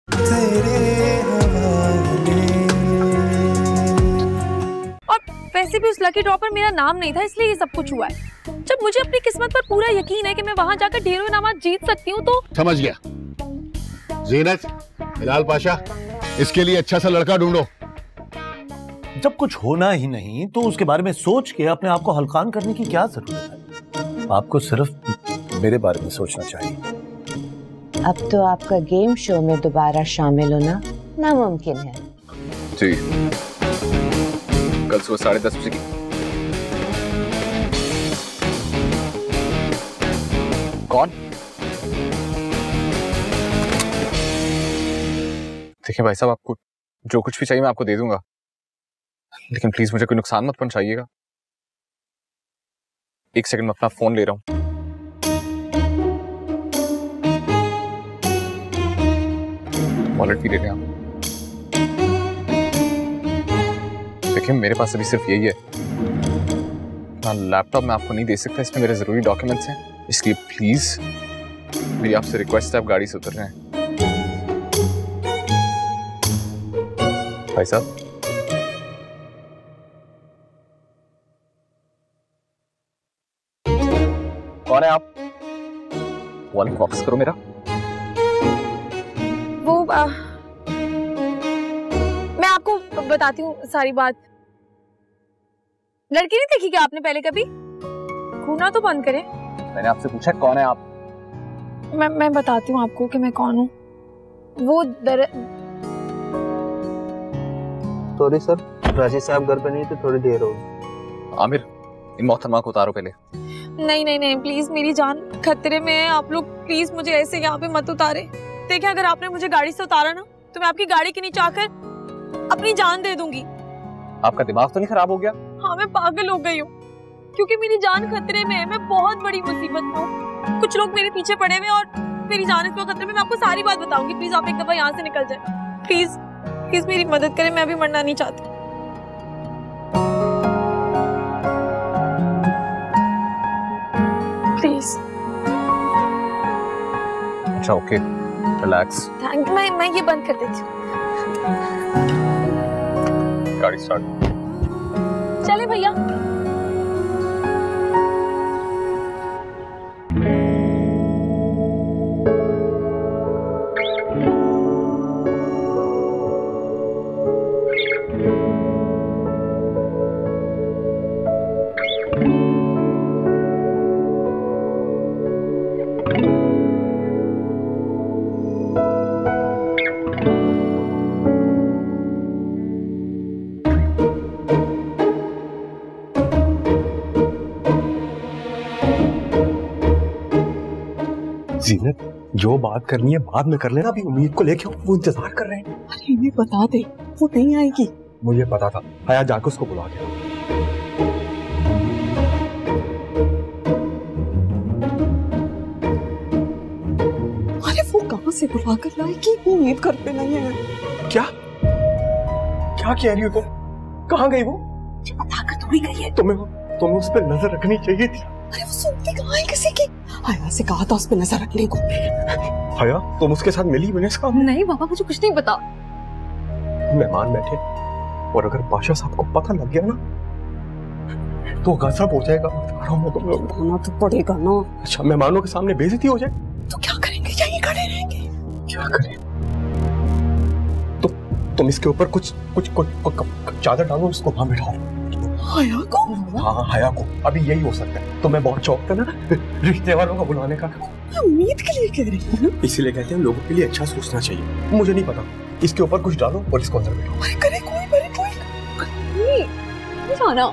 और वैसे भी उस लकी ड्रॉ पर मेरा नाम नहीं था, इसलिए ये सब कुछ हुआ है। जब मुझे अपनी किस्मत पर पूरा यकीन है कि मैं वहां जाकर ढेरों इनामात जीत सकती हूँ तो। समझ गया। ज़ीनत, हिलाल पाशा, इसके लिए अच्छा सा लड़का ढूंढो। जब कुछ होना ही नहीं तो उसके बारे में सोच के अपने आप को हल्कान करने की क्या जरूरत है? आपको सिर्फ मेरे बारे में सोचना चाहिए। अब तो आपका गेम शो में दोबारा शामिल होना नामुमकिन है। जी, कल सुबह 10:30 बजे की। कौन? देखिए भाई साहब, आपको जो कुछ भी चाहिए मैं आपको दे दूंगा, लेकिन प्लीज मुझे कोई नुकसान मत पहुंचाइएगा। एक सेकंड में अपना फोन ले रहा हूं। वॉलेट भी दे दें आप। देखिए मेरे पास अभी सिर्फ यही है, ना लैपटॉप मैं आपको नहीं दे सकता, इसमें मेरे जरूरी डॉक्यूमेंट्स हैं, इसलिए प्लीज मेरी आपसे रिक्वेस्ट है, आप गाड़ी से उतर रहे हैं। भाई साहब, कौन है आप? वॉलेट वापस करो मेरा। वो मैं आपको बताती हूँ सारी बात। लड़की नहीं देखी क्या आपने पहले कभी? घूमना तो बंद करें। मैंने आपसे पूछा कौन है आप? मैं बताती हूँ आपको कि मैं कौन हूँ। वो सॉरी सर, राजेश साहब घर पे नहीं थे, थोड़ी देर हो गई। आमिर, इन मोहतरमा को उतारो पहले। नहीं नहीं नहीं, प्लीज मेरी जान खतरे में है, आप लोग प्लीज मुझे ऐसे यहाँ पे मत उतारे। देखिए अगर आपने मुझे गाड़ी से उतारा ना तो मैं आपकी गाड़ी के नीचे आकर अपनी जान दे दूंगी। आपका दिमाग तो नहीं खराब हो गया? हाँ, मैं पागल हो गई हूँ क्योंकि मेरी जान खतरे में है। मैं बहुत बड़ी मुसीबत में हूँ, कुछ लोग मेरे पीछे पड़े हुए और मेरी जान इसमें खतरे में। मैं आपको सारी बात बताऊंगी, प्लीज आप एक दफा यहाँ से निकल जाए। प्लीज प्लीज मेरी मदद करें, मैं अभी मरना नहीं चाहती। प्लीज। अच्छा ओके, रिलैक्स। Thank you. मैं ये बंद कर देती हूँ। गाड़ी स्टार्ट। चले भैया। ज़ीनत, जो बात करनी है बाद में कर लेना, अभी उम्मीद को लेके वो इंतजार कर रहे हैं। अरे इन्हें बता दे, वो नहीं आएगी। मुझे पता था, आया जाकर उसको बुला के। अरे वो कहाँ से बुला कर लाएगी, उम्मीद करते नहीं है। क्या क्या कह रही हो तुम? कहाँ गई वो? बता कर थोड़ी गई है। तुम्हें उस पर नजर रखनी चाहिए थी। अरे वो सुनती कहाँ है किसी की? हया से कहा था उस पर नजर रखने को। हया, तुम उसके साथ मिली बने इसका? नहीं बाबा, मुझे कुछ नहीं पता। मेहमान बैठे और अगर पाशा साहब को पता लग गया ना तो गजब हो जाएगा। बताना तो पड़ेगा ना। अच्छा, मेहमानों के सामने बेइज्जती हो जाए तो क्या करेंगे? यहीं खड़े रहेंगे। क्या करें? तो तुम इसके ऊपर कुछ चादर डालो, उसको वहां बिठाओ। हया को? हाँ, हया को। अभी यही हो सकता है। तो मैं बहुत शौक था ना रिश्ते वालों का बुलाने का। उम्मीद के लिए कह रही हूँ। इसीलिए कहते हैं लोगों के लिए अच्छा सोचना चाहिए। मुझे नहीं पता, इसके ऊपर कुछ डालो और इसको अंदर बिठाओ। अरे करे कोई जाना।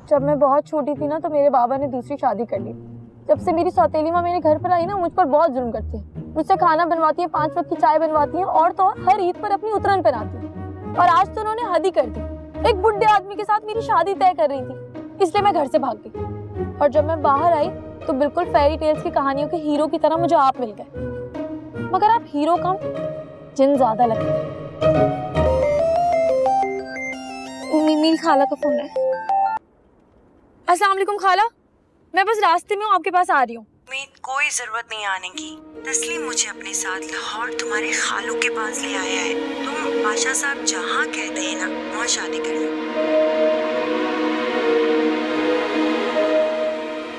जब मैं बहुत छोटी थी ना तो मेरे बाबा ने दूसरी शादी कर ली। जब से मेरी सौतेली माँ मेरे घर पर आई ना, मुझ पर बहुत जुल्म करती है। मुझसे खाना बनवाती है, 5 वक्त की चाय बनवाती है और तो और हर ईद पर अपनी उतरन पहनाती है। और आज तो उन्होंने हद ही कर दी। एक बुढ़े आदमी के साथ मेरी शादी तय कर रही थी, इसलिए मैं घर से भाग गई। और जब मैं बाहर आई तो बिल्कुल फेरी टेल्स की कहानियों के हीरो की तरह मुझे आप मिल गए। मगर आप हीरो कम, जिन ज्यादा लगते हैं। मील खाला का फोन है। अस्सलाम वालेकुम खाला, मैं बस रास्ते में हूँ, आपके पास आ रही हूँ। उम्मीद कोई जरूरत नहीं आने की। तस्लीम मुझे अपने साथ लाहौर तुम्हारे खालू के पास ले आया है। तुम बादशाह साहब जहाँ कहते हैं ना, वहाँ शादी कर लो।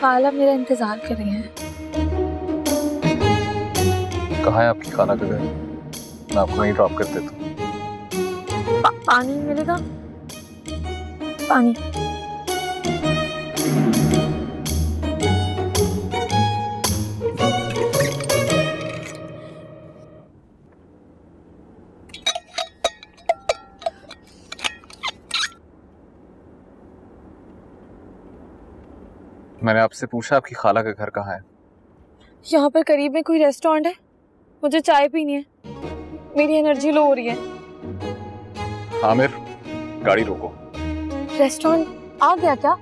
खाला मेरा इंतजार कर रही हैं। कहाँ है आपकी खाला का घर? मैं आपको वहीं ड्रॉप कर देता हूँ। पानी मिलेगा? पानी। मैंने आपसे पूछा आपकी खाला का घर कहाँ है? यहाँ पर करीब में कोई रेस्टोरेंट है? मुझे चाय पीनी है, मेरी एनर्जी लो हो रही है। आमिर, गाड़ी रोको। रेस्टोरेंट आ गया क्या?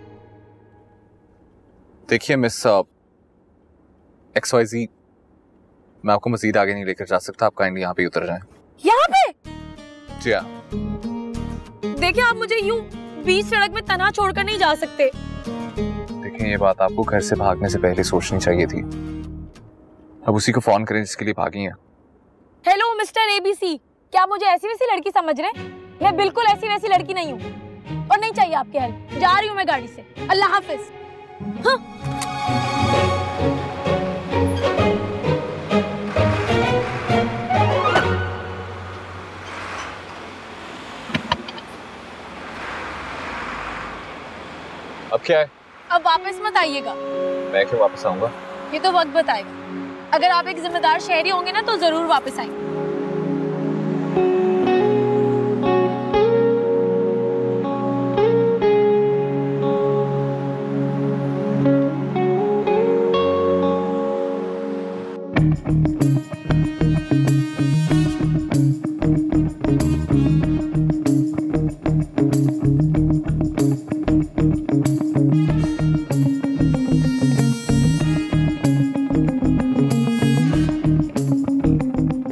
देखिए मिस XYZ, मैं आपको मजीद आगे नहीं लेकर जा सकता। आप काइंडली यहाँ पे उतर जाएं। यहाँ पे? जी हाँ। देखिए, आप मुझे यूं बीच सड़क में तन्हा छोड़कर नहीं जा सकते। देखिए, ये बात आपको घर से भागने से पहले सोचनी चाहिए थी। अब उसी को फोन करें जिसके लिए भागी हैं। हेलो मिस्टर ABC, क्या आप मुझे ऐसी वैसी लड़की समझ रहे हैं? मैं बिल्कुल ऐसी वैसी लड़की नहीं हूँ और नहीं चाहिए आपकी हेल्प। जा रही हूँ मैं गाड़ी से। अल्लाह हाफिज। हाँ। अब क्या है? अब वापस मत आइएगा। मैं क्यों वापस आऊंगा? ये तो वक्त बताएगा। अगर आप एक जिम्मेदार शहरी होंगे ना तो जरूर वापस आएंगे।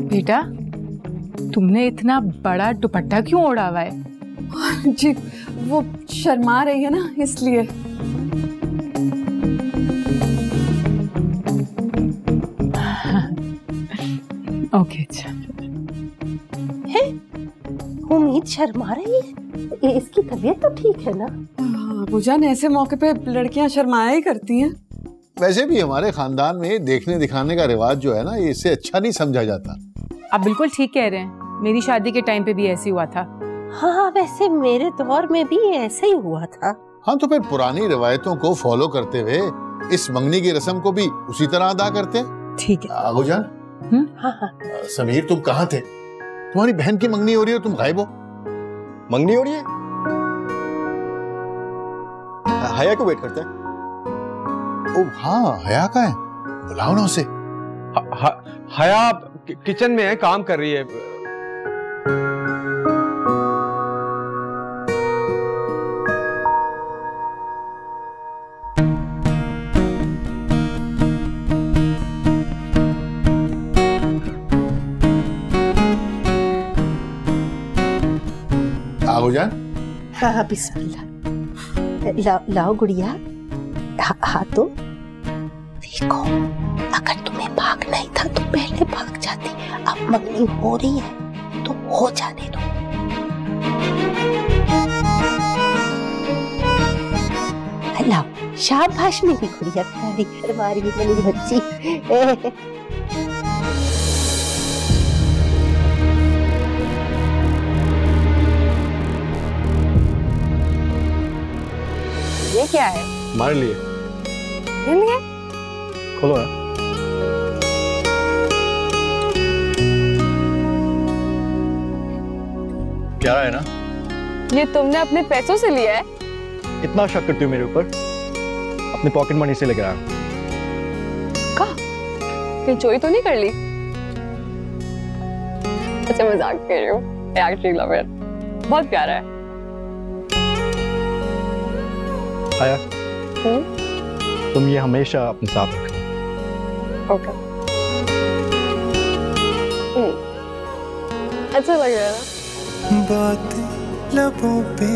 बेटा, तुमने इतना बड़ा दुपट्टा क्यों ओढ़ा हुआ है? जी वो शर्मा रही है ना, इसलिए। ओके, अच्छा। उम्मीद शर्मा रही है? इसकी तबीयत तो ठीक है ना? बुजान, ऐसे मौके पे लड़कियां शर्माया ही करती हैं। वैसे भी हमारे खानदान में देखने दिखाने का रिवाज जो है ना, ये इससे अच्छा नहीं समझा जाता। आप बिल्कुल ठीक कह रहे हैं, मेरी शादी के टाइम पे भी ऐसे हुआ था। हाँ, वैसे मेरे दौर में भी ऐसा ही हुआ था। हाँ, तो फिर पुरानी रिवायतों को फॉलो करते हुए इस मंगनी की रस्म को भी उसी तरह अदा करते हैं। ठीक है। आगोजान। हाँ। समीर, तुम कहाँ थे? तुम्हारी बहन की मंगनी हो रही है, तुम गायब हो। मंगनी हो रही है? हया को वेट करते हैं। ओ हाँ, हया का है, बुलाओ ना उसे। हया किचन में है, काम कर रही है। आगोजान। हाँ, बिस्मिल्लाह। लाओ गुड़िया। हाँ तो देखो, अगर तुम्हें भागना ही था तो पहले भाग जाती। अब मंगनी हो रही है तो हो जाने दो। लाओ, शाबाश मेरी गुड़िया, प्यारी हमारी मेरी बच्ची। ये क्या है? हमारे लिए। ये लिए? खोलो ना। प्यारा है ना? ये तुमने अपने पैसों से लिया है? इतना शक करती हो मेरे ऊपर? अपने पॉकेट मनी से लेकर आया। कहीं चोरी तो नहीं कर ली? अच्छा, मजाक कर रही हूँ। I actually love it. बहुत प्यारा है। आया, तुम ये हमेशा अपने साथ रखना। ओके। अच्छा लग रहा है ना? बातें लबों पे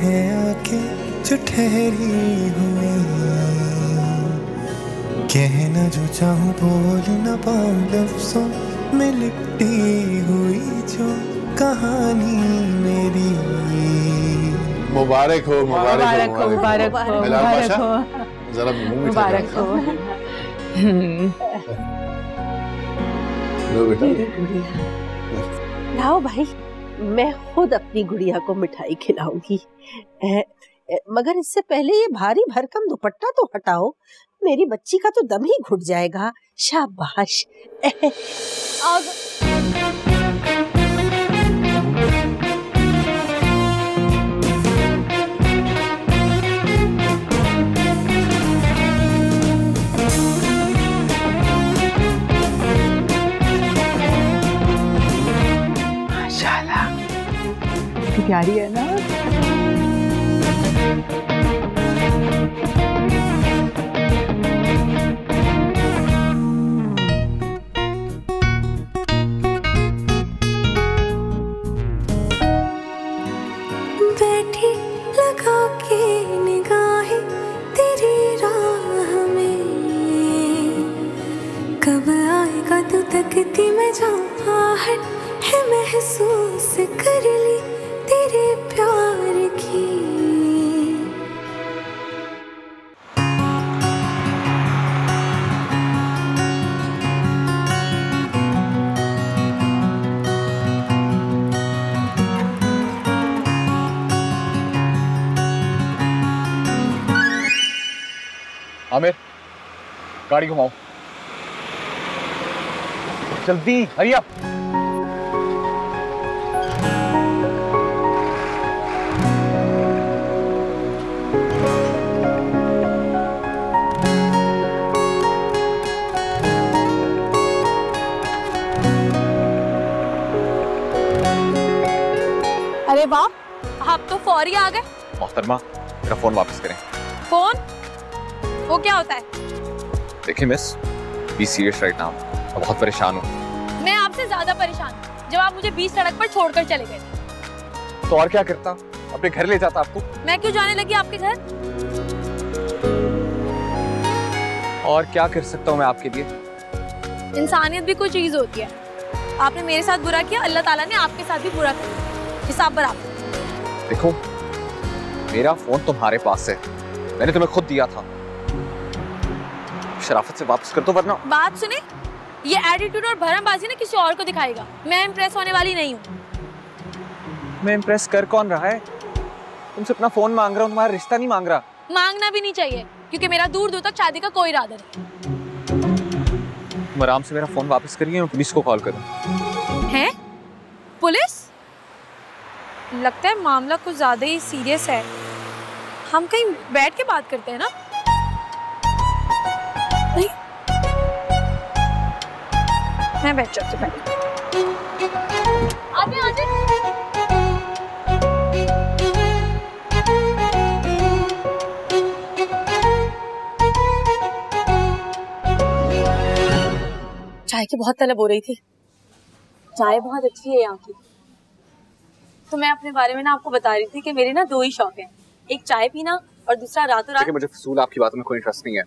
है आके जो ठहरी हुई, कहना जो चाहूं बोल न पाऊं लफ्जों में लिपटी हुई जो कहानी मेरी। मुबारक हो, मुबारक हो, मुबारक हो, बिलाल मुबारक पाशा, हो, जरा मुंह में मुबारक हो। लो बेटा। मेरी गुड़िया, लाओ भाई, मैं खुद अपनी गुड़िया को मिठाई खिलाऊंगी। मगर इससे पहले ये भारी भरकम दुपट्टा तो हटाओ, मेरी बच्ची का तो दम ही घुट जाएगा। शाबाश। माशाल्लाह, कितनी प्यारी है ना। बैठी लगा के निगाहें तेरी राह में, कब आएगा तू तकती मैं जाऊं, आहट है महसूस कर ली तेरे प्यार की। आमिर, गाड़ी घुमाओ जल्दी, हरी अप। अरे वाह, आप तो फौरी आ गए। मोहतरमा, मेरा फोन वापस करें। फोन? वो क्या होता है? देखिए miss, be serious right now, मैं बहुत परेशान हूँ। मैं आपसे ज्यादा परेशान हूँ। जब आप मुझे बीच सड़क पर छोड़कर चले गए, तो और क्या करता, अपने घर ले जाता आपको। मैं क्यों जाने लगी आपके घर? और क्या कर सकता हूँ मैं आपके लिए। इंसानियत भी कोई चीज होती है। आपने मेरे साथ बुरा किया, अल्लाह ताला ने आपके साथ भी बुरा किया, हिसाब बराबर। देखो, मेरा फोन तुम्हारे पास है, मैंने तुम्हें खुद दिया था। शराफत से वापस कर दो वरना। बात सुने, ये एटीट्यूड और भरमबाजी ना किसी और को दिखाएगा। मैं इम्प्रेस होने वाली नहीं हूँ। मैं इम्प्रेस कर कौन रहा है? तुमसे अपना फोन मांग रहा हूँ, तुम्हारा रिश्ता नहीं मांग रहा। मांगना भी नहीं चाहिए, क्योंकि मेरा दूर दूर तक शादी का कोई इरादा नहीं। तुम आराम से मेरा फोन वापस करिए, मैं पुलिस को कॉल करूँ। हैं? पुलिस? लगता है मामला कुछ ज्यादा ही सीरियस है। हम कहीं बैठ के बात करते हैं ना? नहीं, मैं बैठ जाती हूँ। आगे आगे। चाय की बहुत तलब हो रही थी। चाय बहुत अच्छी है यहाँ की। तो मैं अपने बारे में ना आपको बता रही थी कि मेरे ना दो ही शौक हैं, एक चाय पीना और दूसरा रातों रात। मुझे फजूल आपकी बातों में कोई इंटरेस्ट नहीं है।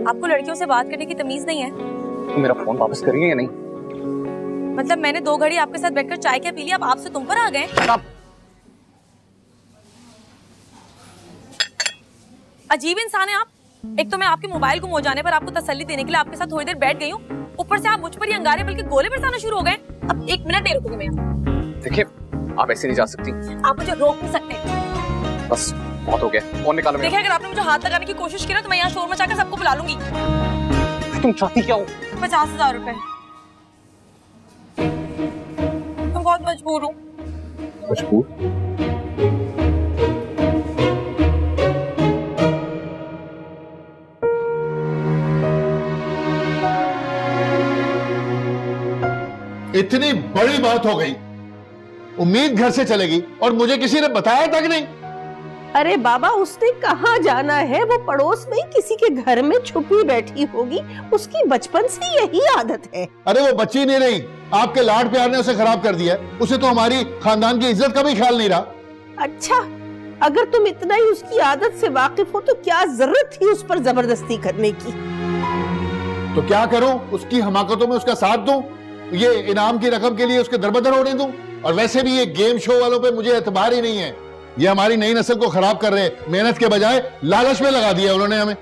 आपको लड़कियों से बात करने की तमीज नहीं है? तो मेरा फोन वापस करिए या नहीं? मतलब मैंने 2 घड़ी आपके साथ बैठकर चाय क्या पी ली, अब आपसे तुम पर आ गए। अजीब इंसान है आप। एक तो मैं आपके मोबाइल गुम हो जाने पर आपको तसल्ली देने के लिए आपके साथ थोड़ी देर बैठ गई हूँ, ऊपर से आप मुझ पर ही अंगारे बल्कि गोले बरसाना शुरू हो गए। अब 1 मिनट नहीं रुकोगे मैं। देखिए, आप ऐसे नहीं जा सकती। आप मुझे रोक नहीं सकते। बस बहुत हो गया, फोन निकालो। देखिए, अगर आपने मुझे हाथ लगाने की कोशिश की ना तो मैं यहाँ शोर मचाकर सबको बुला लूंगी। तुम चाहती क्या हो? 50,000 रुपए। मैं बहुत मजबूर हूँ। मजबूर? इतनी बड़ी बात हो गई, उम्मीद घर से चलेगी और मुझे किसी ने बताया तक नहीं। अरे बाबा, उसने कहाँ जाना है? वो पड़ोस में ही किसी के घर में छुपी बैठी होगी, उसकी बचपन से यही आदत है। अरे वो बच्ची नहीं रही, आपके लाड प्यार ने उसे खराब कर दिया। उसे तो हमारी खानदान की इज्जत का भी ख्याल नहीं रहा। अच्छा, अगर तुम इतना ही उसकी आदत से वाकिफ हो तो क्या जरूरत थी उस पर जबरदस्ती करने की? तो क्या करूं? उसकी हमाकतों में उसका साथ दूं? ये इनाम की रकम के लिए उसके दरबदर होने दूं? और वैसे भी ये गेम शो वालों पे मुझे एतबार ही नहीं है। ये हमारी नई नस्ल को खराब कर रहे हैं। मेहनत के बजाय लालच में लगा दिया उन्होंने हमें।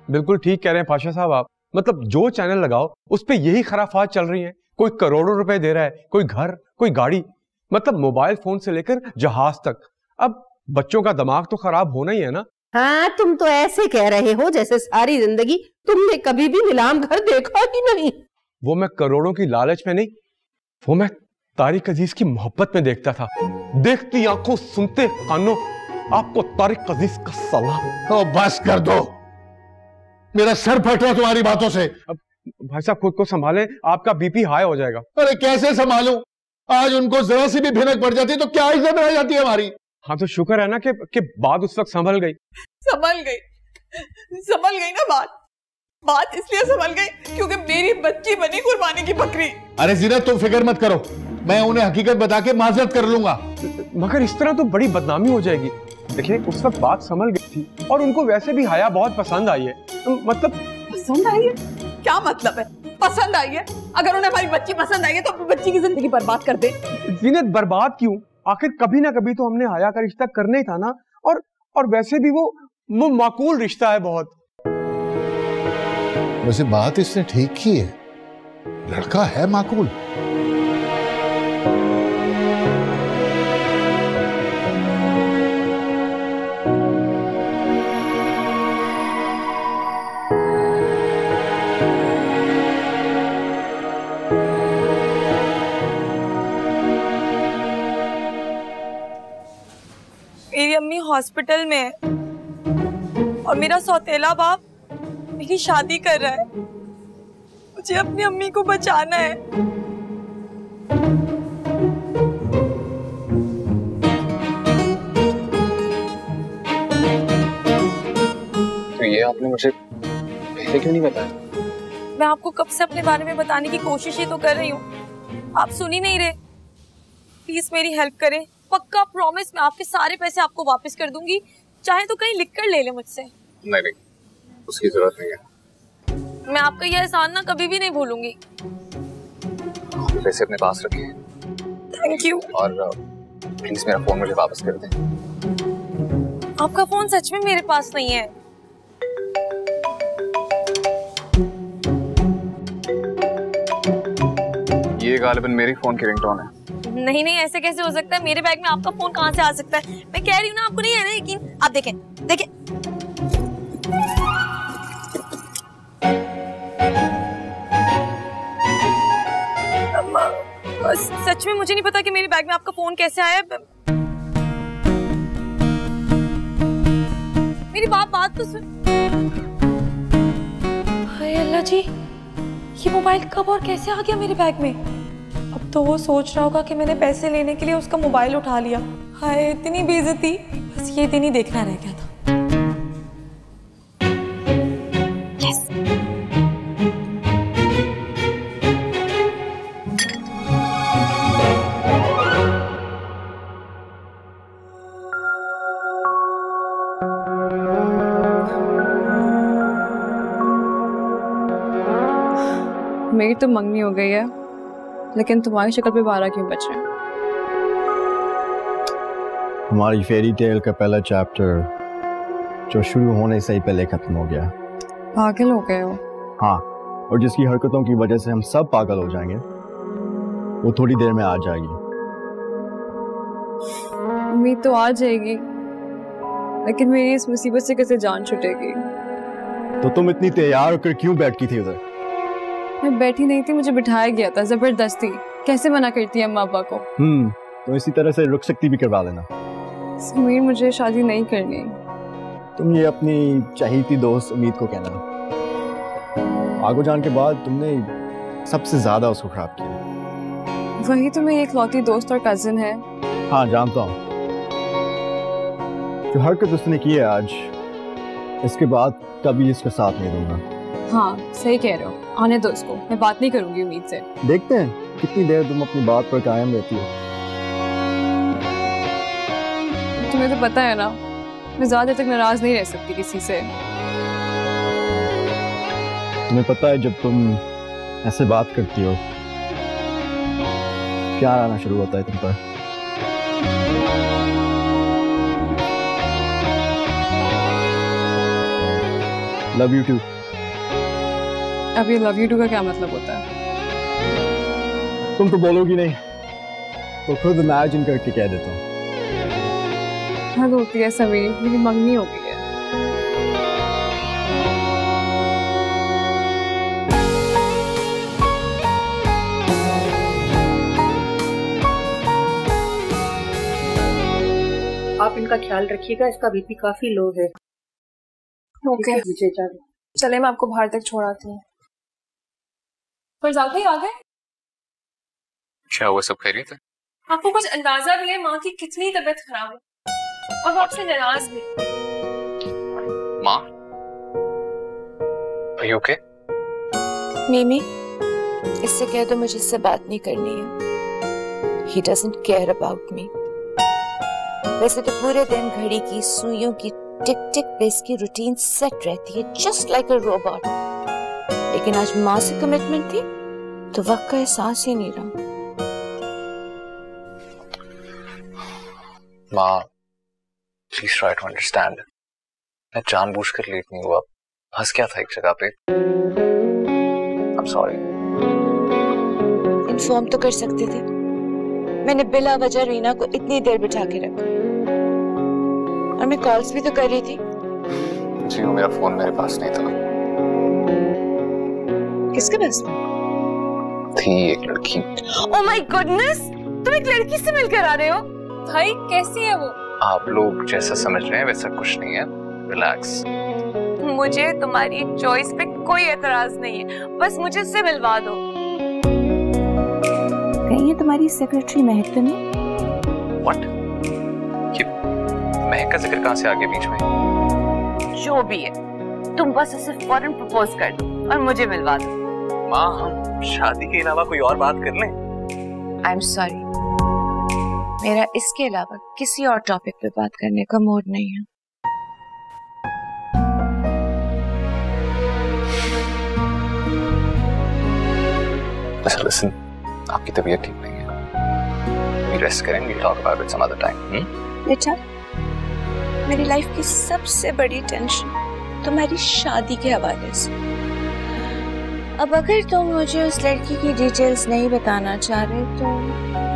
बिल्कुल ठीक कह रहे हैं पाशा साहब आप। मतलब जो चैनल लगाओ उस पे यही खराफात चल रही है। कोई करोड़ों रुपए दे रहा है, कोई घर, कोई गाड़ी, मतलब मोबाइल फोन से लेकर जहाज तक। अब बच्चों का दिमाग तो खराब होना ही है ना। हाँ, तुम तो ऐसे कह रहे हो जैसे सारी जिंदगी तुमने कभी भी नीलाम घर देखा ही नहीं। वो मैं करोड़ों की लालच में नहीं, वो मैं तारिक अजीज की मोहब्बत में देखता था। देखती आंखों, सुनते कानों, आपको तारिक अजीज का सलाम। ओ बस कर दो, मेरा सर फट रहा तुम्हारी बातों से। अब भाई साहब खुद को संभालें, आपका बीपी हाई हो जाएगा। अरे कैसे संभालूं? आज उनको जरा सी भी भिनक पड़ जाती तो क्या इज्जत रह जाती है हमारी। हाँ तो शुक्र है ना कि बात उस वक्त संभल गई। संभल गई ना बात इसलिए संभल गई क्योंकि मेरी बच्ची बनी कुर्बानी की बकरी। अरे जीनत तुम फिक्र मत करो, मैं उन्हें हकीकत बता के माजरत कर लूंगा। मगर इस तरह तो बड़ी बदनामी हो जाएगी। देखिए उस वक्त बात संभल गई थी और उनको वैसे भी हया बहुत पसंद आई है। मतलब पसंद आई है? क्या मतलब है पसंद आई है? अगर उन्हें हमारी बच्ची पसंद आई है तो बच्ची की जिंदगी बर्बाद कर दे। जीनत बर्बाद क्यों? आखिर कभी ना कभी तो हमने हया का रिश्ता करना ही था ना। और वैसे भी वो माकूल रिश्ता है बहुत। वैसे बात इसने ठीक की है, लड़का है माकूल। मेरी अम्मी हॉस्पिटल में है और मेरा सौतेला बाप मेरी शादी कर रहा है। मुझे अपनी अम्मी को बचाना है। तो ये आपने मुझे पहले क्यों नहीं बताया? मैं आपको कब से अपने बारे में बताने की कोशिश ही तो कर रही हूँ, आप सुन ही नहीं रहे। प्लीज मेरी हेल्प करें, पक्का प्रॉमिस, मैं आपके सारे पैसे आपको वापस कर दूंगी, चाहे तो कहीं लिख कर ले ले मुझसे। नहीं, उसकी जरूरत नहीं है। मैं आपका यह एहसान ना कभी भी नहीं भूलूंगी। पैसे अपने पास रखिए। Thank you. और प्लीज मेरा फोन मुझे वापस कर दें। आपका फोन सच में मेरे पास नहीं है। ये गालिबन मेरी फोन की रिंगटोन है। नहीं, ऐसे कैसे हो सकता है? मेरे बैग में आपका फोन कहाँ से आ सकता है? मैं कह रही हूँ ना, आपको नहीं है ना यकीन। आप देखें। सच में मुझे नहीं पता कि मेरे बैग में आपका फोन कैसे आया। मेरी बात तो सुन। हाय अल्लाह जी, ये मोबाइल कब और कैसे आ गया मेरे बैग में? अब तो वो सोच रहा होगा कि मैंने पैसे लेने के लिए उसका मोबाइल उठा लिया। हाय इतनी बेइज्जती, बस ये दिन ही देखना रह गया था। यस। मेरी तो मंगनी हो गई है, लेकिन तुम्हारी शक्ल पे 12 क्यों बच रहे हैं? हमारी फेरी टेल का पहला चैप्टर जो शुरू होने से ही पहले खत्म हो गया। पागल हो गए हो? हाँ, और जिसकी हरकतों की वजह से हम सब पागल हो जाएंगे वो थोड़ी देर में आ जाएगी। उम्मीद तो आ जाएगी, लेकिन मेरी इस मुसीबत से कैसे जान छूटेगी? तो तुम इतनी तैयार होकर क्यों बैठती थी उधर? मैं बैठी नहीं थी, मुझे बिठाया गया था जबरदस्ती। कैसे मना करती है अम्मा अब्बा को? तो इसी तरह से रुखसती भी करवा लेना। समीर, मुझे शादी नहीं करनी। तुम ये अपनी चहीती दोस्त उम्मीद को कहना। आगो जान के बाद तुमने सबसे ज्यादा उसको खराब किया। वही तो मेरी इकलौती दोस्त और कजिन है। हाँ जानता हूँ, जो हरकत उसने की है आज, इसके बाद कभी इसका साथ नहीं दूंगा। हाँ सही कह रहे हो, आने दो उसको, मैं बात नहीं करूंगी उम्मीद से। देखते हैं कितनी देर तुम अपनी बात पर कायम रहती हो। तुम्हें तो पता है ना, मैं ज्यादा तक नाराज नहीं रह सकती किसी से। तुम्हें पता है जब तुम ऐसे बात करती हो क्या आना शुरू होता है तुम पर? Love you too. अब ये लव यू टू का क्या मतलब होता है? तुम तो बोलोगी नहीं तो खुद इमेजिन करके कह देता हूँ। हद होती है सभी, मेरी मंगनी हो गई है। आप इनका ख्याल रखिएगा, इसका बीपी काफी लो है। ओके चले, मैं आपको बाहर तक छोड़ आती हूँ। फरजाद भाई आ गए? क्या हुआ, सब खैरियत है? आपको कुछ अंदाजा भी है माँ की कितनी तबीयत खराब है और वो आपसे नाराज भी। माँ Are you okay? मीमी, इससे कह दो मुझे इससे बात नहीं करनी है। He doesn't care about me. वैसे तो पूरे दिन घड़ी की सुइयों की टिक टिक पे इसकी रूटीन सेट रहती है, just like a robot. लेकिन आज माँ से कमिटमेंट थी तो वक्त का एहसास ही नहीं रहा। माँ प्लीज ट्राई टू अंडरस्टैंड। मैं जानबूझकर लेट नहीं हुआ, फंस क्या था एक जगह पे। I'm sorry. इन्फॉर्म तो कर सकते थे। मैंने बिला वजह रीना को इतनी देर बिठा के रखा और मैं कॉल्स भी तो कर रही थी। जी मेरा फोन मेरे पास नहीं था। किसके पास थी? एक लड़की। Oh my goodness! तुम एक लड़की से मिलकर आ रहे हो? भाई कैसी है वो? आप लोग जैसा समझ रहे हैं वैसा कुछ नहीं है, रिलैक्स। मुझे तुम्हारी चॉइस पे कोई एतराज नहीं है, बस मुझे उससे मिलवा दो। कहीं ये तुम्हारी सेक्रेटरी महक तो नहीं? What? ये महक का जिक्र कहाँ से आ गया बीच में? जो भी है, तुम बस उसे फौरन प्रपोज कर दो और मुझे मिलवा दो। माँ हम शादी के अलावा कोई और बात कर लें? आई एम सॉरी, मेरा इसके अलावा किसी और टॉपिक पे बात करने का मूड नहीं है। Listen, आपकी तबीयत ठीक नहीं है, रेस्ट करें, we'll talk about it some other time. बेटा, मेरी लाइफ की सबसे बड़ी टेंशन तुम्हारी शादी के हवाले से। अब अगर तुम मुझे उस लड़की की डिटेल्स नहीं बताना चाह रहे तो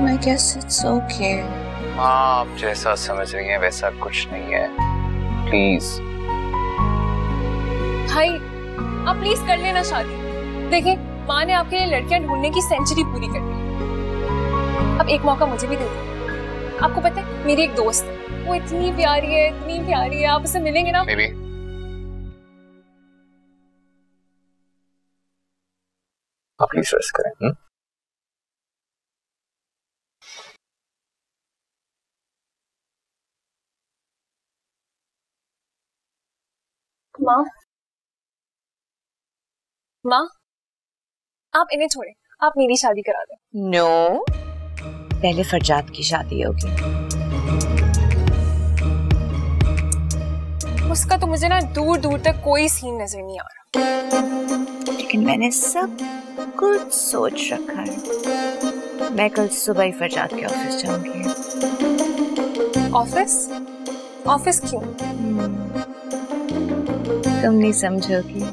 मैं guess it's okay. माँ आप जैसा समझ रही हैं वैसा कुछ नहीं है, प्लीज। भाई आप प्लीज कर लेना शादी। देखिए माँ ने आपके लिए लड़कियां ढूंढने की सेंचुरी पूरी कर दी। अब एक मौका मुझे भी दे दो। आपको पता है मेरी एक दोस्त है, वो इतनी प्यारी है, इतनी प्यारी है, आप उससे मिलेंगे ना? Maybe. आप प्लीज रेस्ट करें। माँ माँ आप इन्हें छोड़े, आप मेरी शादी करा दें। नो, पहले फरजाद की शादी होगी। उसका तो मुझे ना दूर दूर तक कोई सीन नजर नहीं आ रहा। लेकिन मैंने सब कुछ सोच रखा है। मैं कल सुबह ही फरजाद के ऑफिस जाऊंगी। ऑफिस? ऑफिस क्यों? तुम नहीं समझोगी।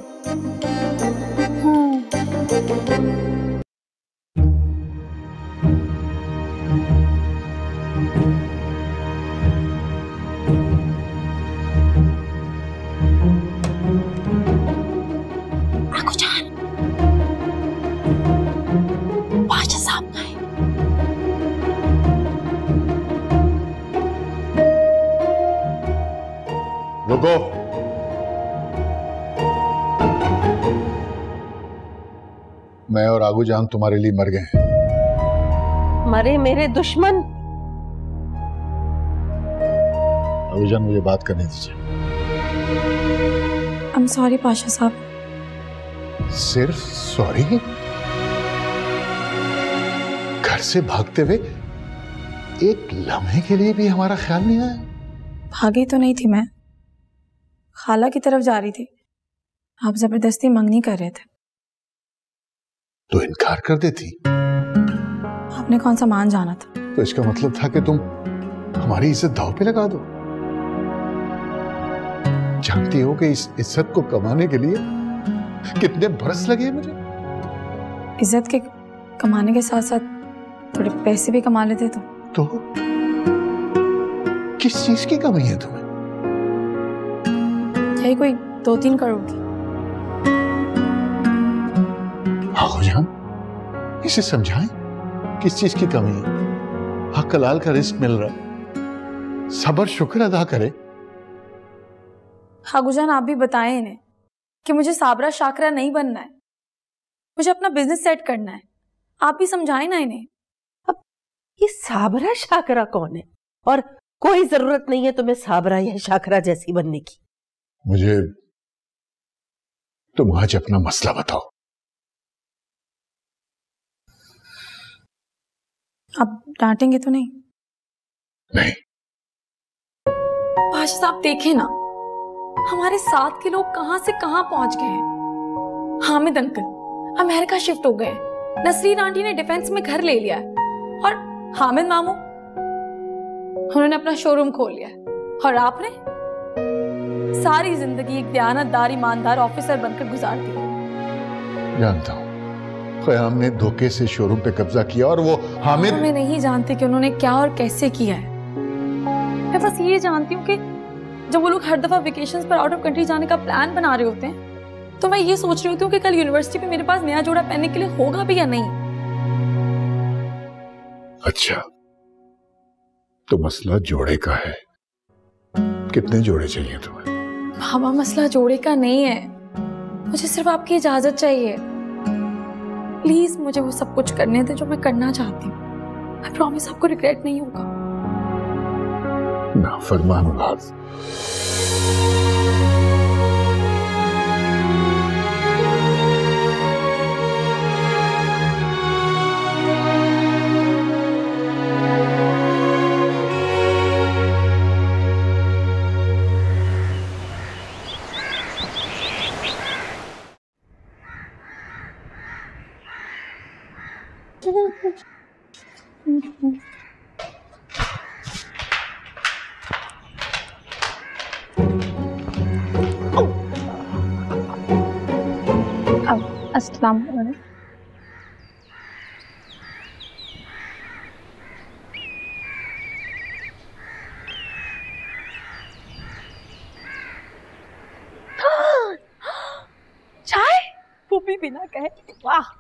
रुको, मैं और आगू जान तुम्हारे लिए मर गए हैं। मरे मेरे दुश्मन। आगू जान मुझे बात करने दीजिए। I'm sorry पाशा साहब। सिर्फ सॉरी? घर से भागते हुए एक लम्हे के लिए भी हमारा ख्याल नहीं आया? भागी तो नहीं थी मैं, खाला की तरफ जा रही थी। आप जबरदस्ती मंगनी कर रहे थे। तो इनकार कर देती। आपने कौन सा मान जाना था? तो इसका मतलब था कि तुम हमारी इज्जत दांव पे लगा दो। जानती हो कि इस इज्जत को कमाने के लिए कितने बरस लगे मुझे। इज्जत के कमाने के साथ साथ थोड़े पैसे भी कमा लेते तो किस चीज की कमी है तुम्हें? यही कोई 2-3 करोड़ की। हाँ जान, इसे समझाएं किस चीज की कमी है। हक हलाल का रिस्क मिल रहा है, सब्र शुक्र अदा करे। हागुजान आप भी बताएं इन्हें कि मुझे साबरा शाकरा नहीं बनना है, मुझे अपना बिजनेस सेट करना है। आप भी समझाएं ना इन्हें। अब ये साबरा शाकरा कौन है? और कोई जरूरत नहीं है तुम्हें साबरा या शाकरा जैसी बनने की। मुझे तुम आज अपना मसला बताओ। आप डांटेंगे तो नहीं? नहीं। पाशा साहब देखें ना, हमारे साथ के लोग कहां से कहां पहुंच गए हैं। हामिद अंकल अमेरिका शिफ्ट हो गए, नसरीन आंटी ने डिफेंस में घर ले लिया है, और हामिद मामू उन्होंने अपना शोरूम खोल लिया है, और आपने सारी जिंदगी एक दयानतदार ईमानदार ऑफिसर बनकर गुजार दी। जानता हूं क़याम ने धोखे से शोरूम पे कब्जा किया, और वो हामिद। मैं नहीं जानती कि उन्होंने क्या और कैसे किया है। मैं बस ये जानती हूँ कि जब वो लोग हर दफा वेकेशंस पर आउट ऑफ कंट्री जाने का प्लान बना रहे होते हैं, तो मैं ये सोच रही होती हूँ कि कल यूनिवर्सिटी पे मेरे पास नया जोड़ा पहनने के लिए होगा भी या नहीं। अच्छा, तो मसला जोड़े का है। कितने जोड़े चाहिए तुम्हें? बाबा मसला जोड़े का नहीं है, मुझे सिर्फ आपकी इजाजत चाहिए। प्लीज मुझे वो सब कुछ करने दे जो मैं करना चाहती हूँ। आई प्रॉमिस आपको रिग्रेट नहीं होगा। ना फरमान बाज। अस्सलाम वालेकुम। चाय वो भी बिना कहे, वाह।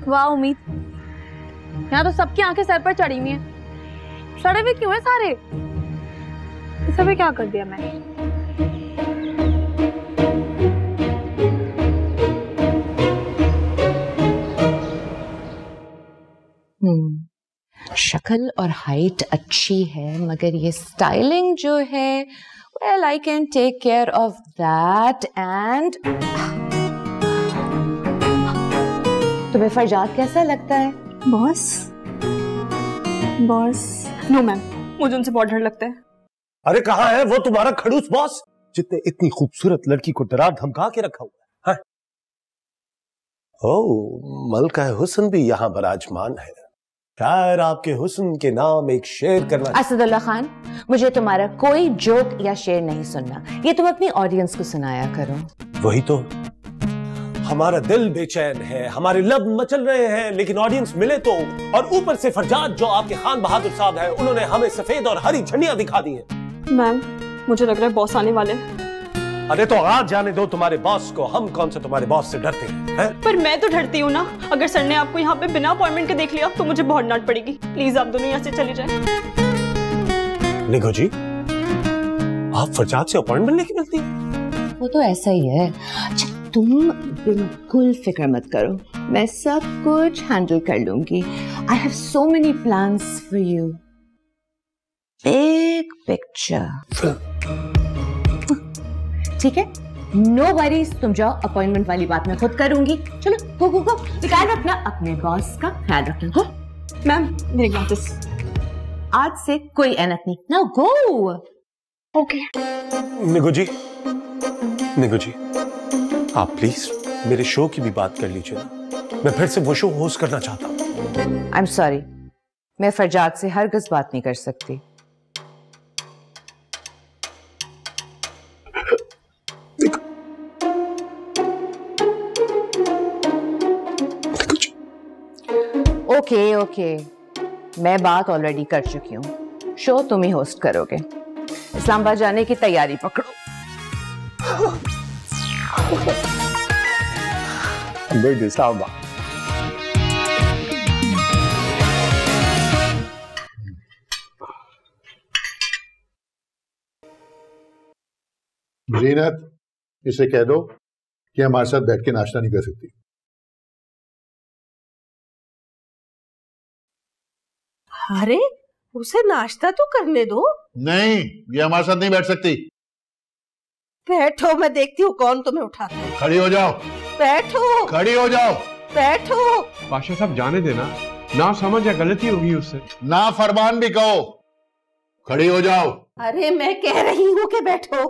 वाह उम्मीद, यहाँ तो सबकी आंखें सर पर चढ़ी हुई हैं। सड़े हुए क्यों है सारे? इस सब क्या कर दिया मैंने? शक्ल और हाइट अच्छी है, मगर ये स्टाइलिंग जो है, well I can take care of that. And तुम्हें फरजाद कैसा लगता है? बॉस नो मैम, मुझे उनसे बहुत डर लगता है। अरे कहाँ है वो तुम्हारा खड़ूस बॉस, जितने इतनी खूबसूरत लड़की को डरा धमका के रखा हुआ है? ओह, मलका हुस्न भी यहाँ बराजमान है। शायर आपके हुस्न के नाम एक शेर करना। असदुल्ला खान, मुझे तुम्हारा कोई जोक या शेर नहीं सुनना, ये तुम अपनी ऑडियंस को सुनाया करो। वही तो, हमारा दिल बेचैन है, हमारे लब मचल रहे हैं, लेकिन ऑडियंस मिले तो। और ऊपर से फरजाद जो आपके खान बहादुर साहब हैं, उन्होंने हमें सफेद और हरी झंडियां दिखा दी हैं। मैम मुझे लग रहा है बॉस आने वाले हैं। अरे तो आज जाने दो तुम्हारे बॉस को, हम कौन से तुम्हारे बॉस से डरते हैं? पर मैं तो डरती हूँ ना। अगर सर ने आपको यहाँ पे बिना अपॉइंटमेंट के देख लिया तो मुझे बहुत डांट पड़ेगी। प्लीज आप दोनों यहाँ से चले जाएं। निगो जी, आप फरजाद से अपॉइंटमेंट लेके मिलती हैं? वो तो ऐसा ही है। तुम बिल्कुल फिक्र मत करो, मैं सब कुछ हैंडल कर लूंगी। I have so many plans for you. Big picture. ठीक है, नो वरीज, तुम जाओ, अपॉइंटमेंट वाली बात मैं खुद करूंगी। चलो गो गो गो, ख्याल रखना अपने बॉस का, ख्याल रखना। गो मैम, मेरे ग्लासेस। आज से कोई एनत नहीं। Now go. ओके। निगो जी, निगो जी, आप प्लीज मेरे शो की भी बात कर लीजिए ना। मैं फिर से वो शो होस्ट करना चाहता हूँ। आई एम सॉरी, मैं फरजाद से हरगिज़ बात नहीं कर सकती। ओके ओके, मैं बात ऑलरेडी कर चुकी हूँ। शो तुम ही होस्ट करोगे। इस्लामाबाद जाने की तैयारी पकड़ो। गुड इस्लामाबाद। जीनत, इसे कह दो कि हमारे साथ बैठ के नाश्ता नहीं कर सकती। अरे उसे नाश्ता तो करने दो। नहीं, ये हमारे साथ नहीं बैठ सकती। बैठो, मैं देखती हूँ कौन तुम्हें उठाता है। खड़ी हो जाओ। बैठो। खड़ी हो जाओ। बैठो। पाशा साहब जाने देना, ना समझ या गलती होगी उससे। ना फरमान भी कहो। खड़ी हो जाओ। अरे मैं कह रही हूँ कि बैठो।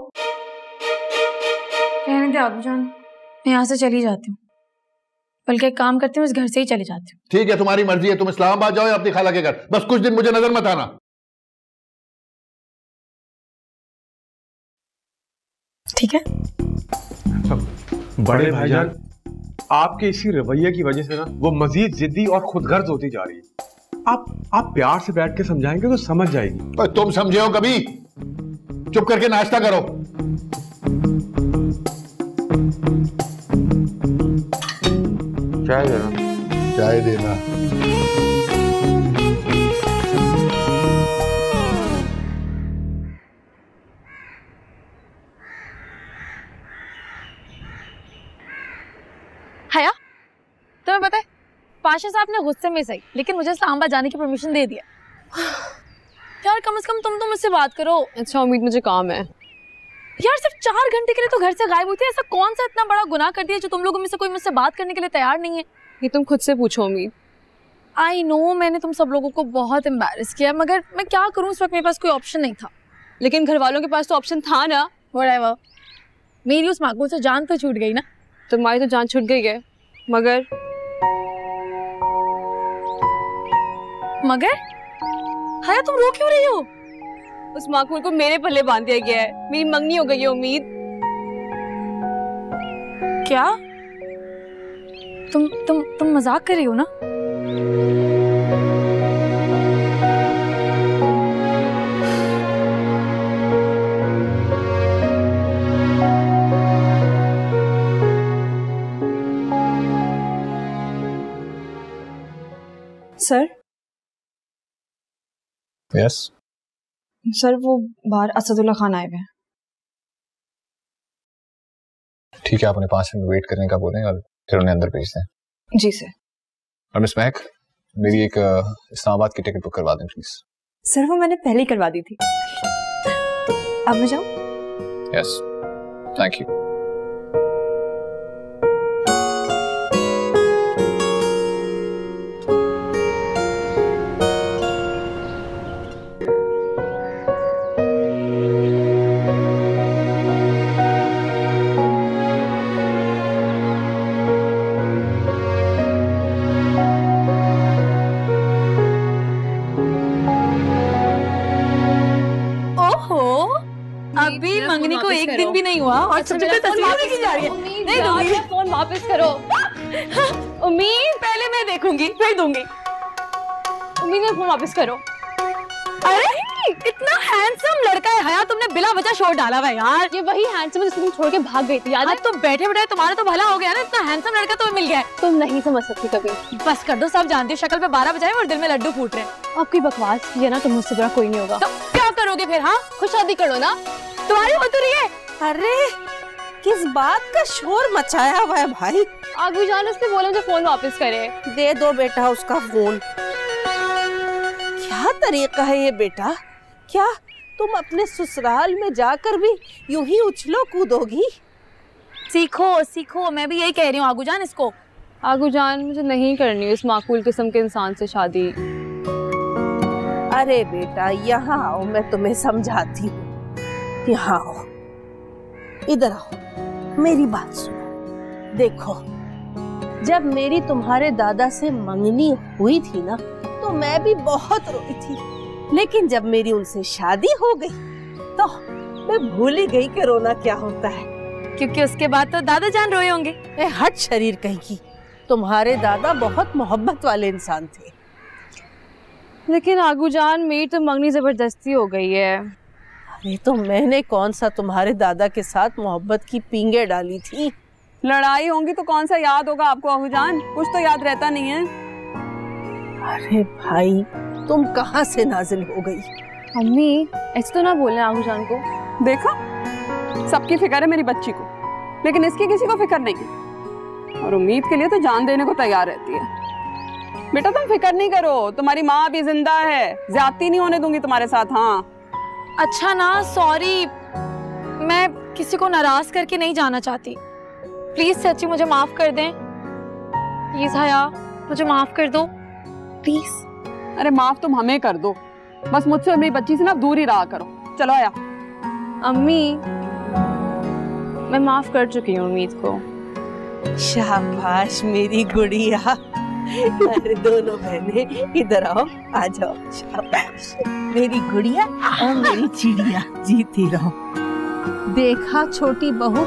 कहने दे आबूजान, मैं यहाँ से चली जाती हूँ, बल्कि एक काम करती हूँ, इस घर से ही चली जाती हूँ। ठीक है, तुम्हारी मर्जी है, तुम इस्लामाबाद जाओ या अपनी खाला के घर, बस कुछ दिन मुझे नजर मत आना। ठीक है। बड़े भाईजान, आपके इसी रवैये की वजह से ना वो मजीद जिद्दी और खुदगर्ज होती जा रही है। आप प्यार से बैठ के समझाएंगे तो समझ जाएगी। पर तुम समझे हो कभी? चुप करके नाश्ता करो। चाय देना। चाय देना। हया, तुम्हें पता है पाशा साहब ने गुस्से में सही, लेकिन मुझे इस्लामाबाद जाने की परमिशन दे दिया। यार कम से कम तुम तो मुझसे बात करो। अच्छा उम्मीद, मुझे काम है। यार सिर्फ 4 घंटे के लिए तो घर से गायब हुई थी, ऐसा कौन सा इतना बड़ा गुनाह कर दिया जो तुम लोगों में से कोई मुझसे बात करने के लिए तैयार नहीं है? ये तुम खुद से पूछो उम्मीद। आई नो, मैंने तुम सब लोगों को बहुत एम्बैरस किया, मगर मैं क्या करूं, इस वक्त मेरे पास कोई ऑप्शन नहीं था। लेकिन घर वालों के पास तो ऑप्शन था ना। व्हाटएवर, मेरी उस माकूल से जान तो छूट गई ना। तुम्हारी तो जान छूट गई है, मगर हया तुम रो क्यों रही हो? उस माकूल को मेरे पल्ले बांध दिया गया है, मेरी मंगनी हो गई है उम्मीद। क्या? तुम मजाक कर रही हो ना? सर। यस सर, वो बाहर असदुल्ला खान आए हुए हैं। ठीक है, आप उन्हें 5 मिनट वेट करने का बोलें और फिर उन्हें अंदर भेज दें। जी सर। और मिस महक, मेरी एक इस्लामाबाद की टिकट बुक करवा दें प्लीज। सर वो मैंने पहले ही करवा दी थी। अब मैं जाऊं? Yes, thank you. अभी मंगनी को एक दिन भी नहीं हुआ और सबसे पहले तस्वीर देखी जा रही है। नहीं दूंगी। फोन वापस करो। उम्मीद, पहले मैं देखूंगी फिर दूंगी। उम्मीद, में फोन वापस करो। अरे इतना हैंडसम लड़का है हया, तुमने बिला वजह शोर डाला हुआ यार। ये वही हैंडसम जिसको तुम छोड़ के भाग गई थी, याद है? तो बैठे बैठे तुम्हारा तो भला हो गया ना, इतना हैंडसम लड़का तुम्हें मिल गया है। तुम नहीं समझ सकती कभी। बस कर दो, सब जानती हो शक्ल पे 12 बजाए और दिल में लड्डू फूट रहे हैं। आपकी बकवास की है ना, तुम मुझसे बड़ा कोई नहीं होगा। तो क्या करोगे फिर? हाँ, खुद शादी करो ना। तुम्हारी हो तो रही है। अरे किस बात का शोर मचाया हुआ है भाई? आगू जान उसने बोला मुझे फोन वापस करे। दे दो बेटा उसका फोन। क्या तरीका है ये बेटा? क्या तुम अपने ससुराल में जाकर भी यूं ही उछलो कूदोगी? सीखो सीखो, मैं भी यही कह रही हूँ आगू जान इसको। आगू जान मुझे नहीं करनी उस माकूल किस्म के इंसान से शादी। अरे बेटा यहाँ आओ, मैं तुम्हें समझाती हूँ। यहाँ आओ, इधर आओ, मेरी बात सुनो। देखो, जब मेरी तुम्हारे दादा से मंगनी हुई थी ना, तो मैं भी बहुत रोई थी। लेकिन जब मेरी उनसे शादी हो गई तो मैं भूल ही गई कि रोना क्या होता है। क्योंकि उसके बाद तो दादा जान रोए होंगे। हट शरीर कहीं की, तुम्हारे दादा बहुत मोहब्बत वाले इंसान थे। लेकिन आगू जान मेरी तो मंगनी जबरदस्ती हो गई है। अरे तो मैंने कौन सा तुम्हारे दादा के साथ मोहब्बत की पींगे डाली थी? लड़ाई होंगी तो कौन सा याद होगा आपको आगू जान? कुछ तो याद रहता नहीं है। अरे भाई तुम कहाँ से नाजिल हो गई? अम्मी ऐसे तो ना बोलने आगू जान को। देखा, सबकी फिक्र है मेरी बच्ची को, लेकिन इसकी किसी को फिक्र नहीं है। और उम्मीद के लिए तो जान देने को तैयार रहती है। बेटा तुम फिक्र नहीं करो, तुम्हारी माँ अभी जिंदा है, ज्यादती नहीं होने दूंगी तुम्हारे साथ। हाँ अच्छा ना, सॉरी, मैं किसी को नाराज करके नहीं जाना चाहती। प्लीज सच्ची मुझे माफ कर दें। प्लीज हया मुझे माफ कर दो प्लीज। अरे माफ तुम हमें कर दो, बस मुझसे और मेरी बच्ची से ना दूर ही रहा करो। चलो आया। अम्मी मैं माफ कर चुकी हूँ उम्मीद को। शाबाश मेरी गुड़िया। अरे दोनों बहनें इधर आओ, आ जाओ। शाबाश मेरी गुड़िया और मेरी चिड़िया, जीती रहो। देखा छोटी बहू,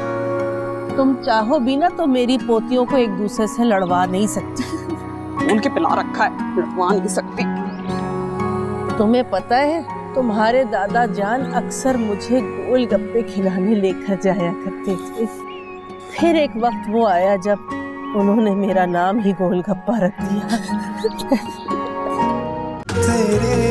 तुम चाहो भी ना तो मेरी पोतियों को एक दूसरे से लड़वा नहीं सकती। उनके पिला रखा है, लड़वा नहीं सकती। तुम्हें पता है, तुम्हारे दादा जान अक्सर मुझे गोलगप्पे खिलाने लेकर जाया करते थे। फिर एक वक्त वो आया जब उन्होंने मेरा नाम ही गोलगप्पा रख दिया। तेरे